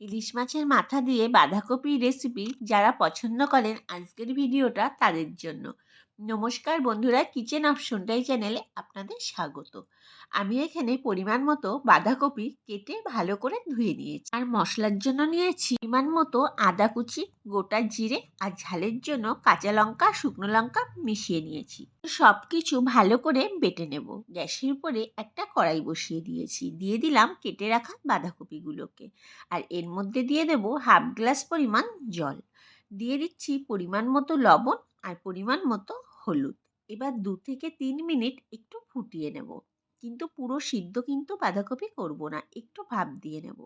ইলিশ মাছের মাথা দিয়ে বাঁধাকপি রেসিপি যারা পছন্দ করেন আজকের ভিডিওটা তাদের জন্য। নমস্কার বন্ধুরা, কিচেন অফ সুন্টাই চ্যানেলে আপনাদের স্বাগত। আমি এখানে পরিমাণ মতো বাঁধাকপি কেটে ভালো করে ধুয়ে নিয়েছি, আর মশলার জন্য নিয়েছি পরিমাণ মতো আদা কুচি, গোটা জিরে আর ঝালের জন্য কাঁচা লঙ্কা, শুকনো লঙ্কা মিশিয়ে নিয়েছি। সব কিছু ভালো করে বেটে নেব। গ্যাসের উপরে একটা কড়াই বসিয়ে দিয়েছি, দিয়ে দিলাম কেটে রাখা বাঁধাকপিগুলোকে, আর এর মধ্যে দিয়ে দেব হাফ গ্লাস পরিমাণ জল, দিয়ে দিচ্ছি পরিমাণ মতো লবণ আর পরিমাণ মতো হলুদ। এবার 2 থেকে 3 মিনিট একটু ফুটিয়ে নেব, কিন্তু পুরো সিদ্ধ কিন্তু বাঁধাকপি করব না, একটু ভাপ দিয়ে নেব।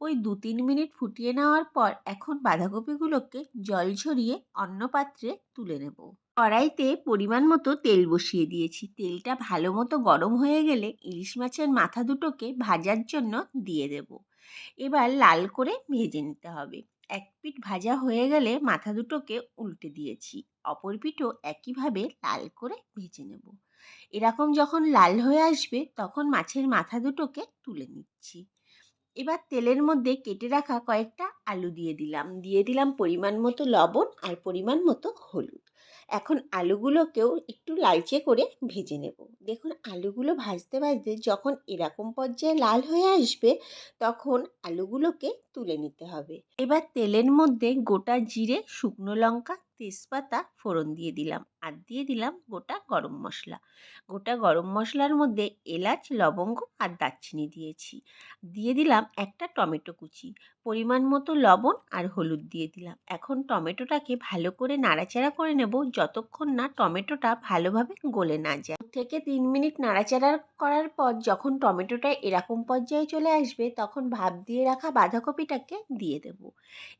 ওই 2-3 মিনিট ফুটিয়ে নেওয়ার পর এখন বাঁধাকপিগুলোকে জল ঝরিয়ে অন্য পাত্রে তুলে নেব। কড়াইতে পরিমাণ মতো তেল বসিয়ে দিয়েছি, তেলটা ভালো মতো গরম হয়ে গেলে ইলিশ মাছের মাথা দুটোকে ভাজার জন্য দিয়ে দেব। এবার লাল করে ভেজে নিতে হবে। এক পিঠ ভাজা হয়ে গেলে মাথা দুটোকে উল্টে দিয়েছি, অপর পিঠও একইভাবে লাল করে ভেজে নেব। এরকম যখন লাল হয়ে আসবে তখন মাছের মাথা দুটোকে তুলে নিচ্ছি। এবার তেলের মধ্যে কেটে রাখা কয়েকটা আলু দিয়ে দিলাম পরিমাণ মতো লবণ আর পরিমাণ মতো হলুদ। এখন আলুগুলোকেও একটু লালচে করে ভেজে নেব। দেখুন, আলুগুলো ভাজতে ভাজতে যখন এরকম পর্যায়ে লাল হয়ে আসবে তখন আলুগুলোকে তুলে নিতে হবে। এবার তেলের মধ্যে গোটা জিরে, শুকনো লঙ্কা, তেজপাতা ফোড়ন দিয়ে দিলাম, আর দিয়ে দিলাম গোটা গরম মশলা। গোটা গরম মশলার মধ্যে এলাচ, লবঙ্গ আর দারচিনি দিয়েছি। দিয়ে দিলাম একটা টমেটো কুচি, পরিমাণ মতো লবণ আর হলুদ দিয়ে দিলাম। এখন টমেটোটাকে ভালো করে নাড়াচাড়া করে নেব যতক্ষণ না টমেটোটা ভালোভাবে গলে না যায়। 2 থেকে 3 মিনিট নাড়াচাড়া করার পর যখন টমেটোটা এরকম পর্যায়ে চলে আসবে তখন ভাপ দিয়ে রাখা বাঁধাকপিটাকে দিয়ে দেব।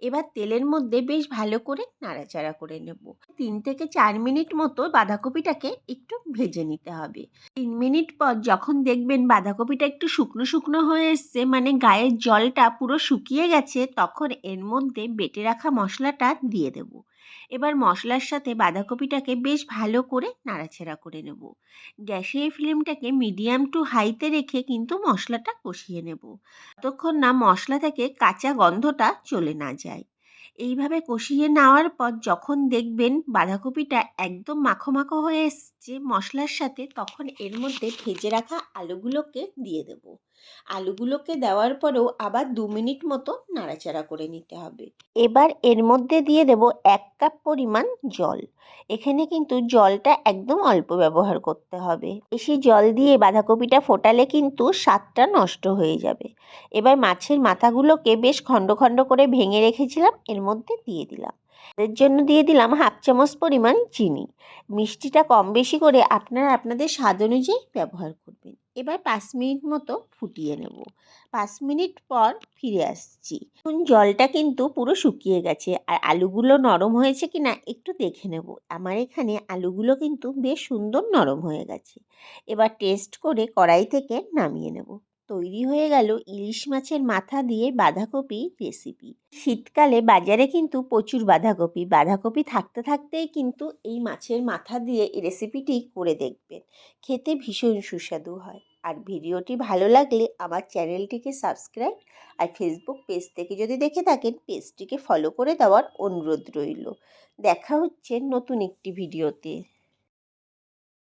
এবার তেলের মধ্যে বেশ ভালো করে নাড়াচাড়া করে নেব। 3 থেকে 4 মিনিট মতো বাঁধাকপিটাকে একটু ভেজে নিতে হবে। 3 মিনিট পর যখন দেখবেন বাঁধাকপিটা একটু শুকনো শুকনো হয়ে এসছে, মানে গায়ের জলটা পুরো শুকিয়ে গেছে, তখন এর মধ্যে বেটে রাখা মশলাটা দিয়ে দেব। এবার মশলার সাথে বাঁধাকপিটাকে বেশ ভালো করে নাড়াচাড়া করে নেব। গ্যাসের ফ্লেমটাকে মিডিয়াম টু হাইতে রেখে কিন্তু মশলাটা কষিয়ে নেব, ততক্ষণ না মশলা থেকে কাঁচা গন্ধটা চলে না যায়। এইভাবে কষিয়ে নেওয়ার পর যখন দেখবেন বাঁধাকপিটা একদম মাখো মাখো হয়ে এসছে মশলার সাথে, তখন এর মধ্যে ভেজে রাখা আলুগুলোকে দিয়ে দেব। আলুগুলোকে দেওয়ার পরেও আবার 2 মিনিট মতো নাড়াচাড়া করে নিতে হবে। এবার এর মধ্যে দিয়ে দেব 1 কাপ পরিমাণ জল। এখানে কিন্তু জলটা একদম অল্প ব্যবহার করতে হবে, বেশি জল দিয়ে বাঁধাকপিটা ফোটালে কিন্তু স্বাদটা নষ্ট হয়ে যাবে। এবার মাছের মাথাগুলোকে বেশ খণ্ড খণ্ড করে ভেঙে রেখেছিলাম এর মধ্যে দিয়ে দিলাম। এর জন্য দিয়ে দিলাম হাফ চামচ পরিমাণ চিনি। মিষ্টিটা কম বেশি করে আপনারা আপনাদের স্বাদ অনুযায়ী ব্যবহার করবেন। এবার 5 মিনিট মতো ফুটিয়ে নেব। 5 মিনিট পর ফিরে আসছি। এখন জলটা কিন্তু পুরো শুকিয়ে গেছে, আর আলুগুলো নরম হয়েছে কিনা একটু দেখে নেব। আমার এখানে আলুগুলো কিন্তু বেশ সুন্দর নরম হয়ে গেছে। এবার টেস্ট করে কড়াই থেকে নামিয়ে নেব। তৈরি হয়ে গেল ইলিশ মাছের মাথা দিয়ে বাঁধাকপি রেসিপি। শীতকালে বাজারে কিন্তু প্রচুর বাঁধাকপি থাকতে থাকতেই কিন্তু এই মাছের মাথা দিয়ে এই রেসিপিটি করে দেখবেন, খেতে ভীষণ সুস্বাদু হয়। আর ভিডিওটি ভালো লাগলে আমার চ্যানেলটিকে সাবস্ক্রাইব, আর ফেসবুক পেজ থেকে যদি দেখে থাকেন পেজটিকে ফলো করে দেওয়ার অনুরোধ রইল। দেখা হচ্ছে নতুন একটি ভিডিওতে।